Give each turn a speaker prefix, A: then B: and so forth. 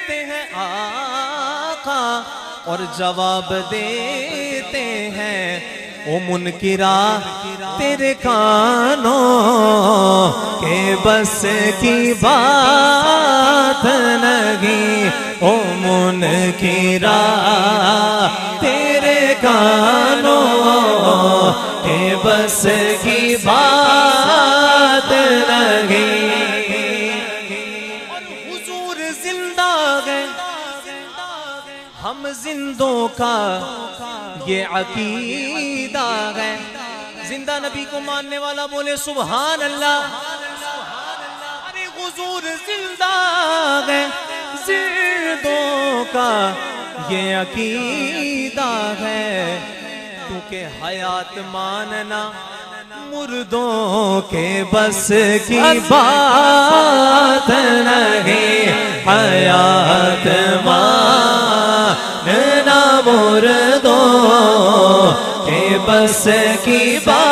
A: دیتے ہیں آقا اور جواب دیتے ہیں او منکرا تیرے کانوں کے بس کی بات نہیں او منکرا تیرے کانوں کے بس کی بات نہیں اور حضور زندہ ہے ہم زندوں کا یہ عقیدہ ہے زندہ نبی کو ماننے والا بولے سبحان اللہ ارے حضور زندہ ہے زندوں کا یہ عقیدہ ہے کیونکہ حیات ماننا مردوں کے بس کی بات نہیں حیات ماننا مردوں کے بس کی بات